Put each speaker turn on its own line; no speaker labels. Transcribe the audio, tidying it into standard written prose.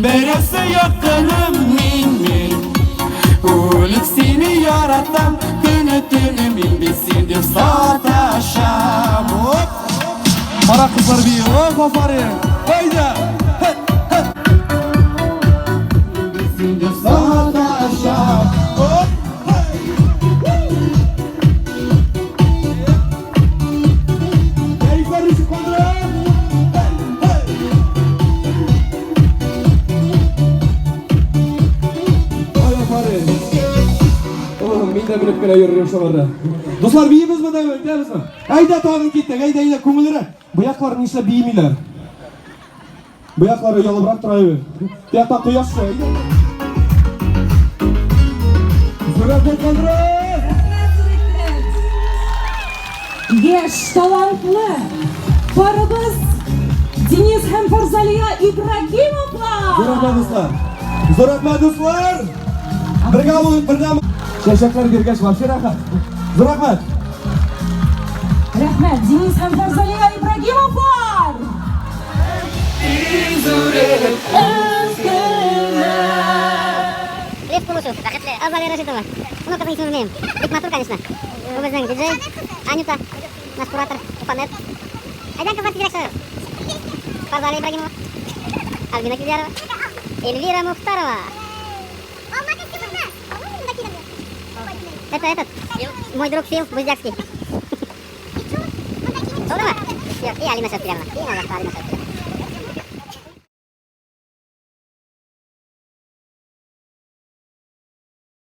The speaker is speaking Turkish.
Beresi yakınım min min. Ulut seni yaratam, günü tünümün bilsindir sataşam. Hop. Para kızlar bir hop aferin. Haydi. Bilsindir sataşam. Hop. Keyifler düşük kondurun. Minda bilip kela yürüyorum şolarda. Dostlar biyimiz mi deyimiz mi? Hayda tağın gittik, hayda kumulları. Bu yaklarını işte biyimiler. Bu yakları yolu bırak durayı. Diyakta kıyas şu. Zürat bol kaldırın.
Genç, talantlı, barımız Deniz hem Farzaliya İbrahimovlar.
Zoratma dostlar. Birgam. Şeşekler girgeç var, şerahat. Zoratma.
Rahmet, Deniz hem Farzaliya İbrahimovlar.
Лев полушел, Азалия Рашидова. Ну, как мы не умеем. Битматур, конечно. Вы знаете, диджей, Анюта, наш куратор, Фанет. Айданка, братки, директор. Азалия Ибрагимова. Альбина Кизярова. Эльвира Мухтарова. Это этот, мой друг Фил Буздякский. И Алина Шафиревна. И Алина Шафиревна.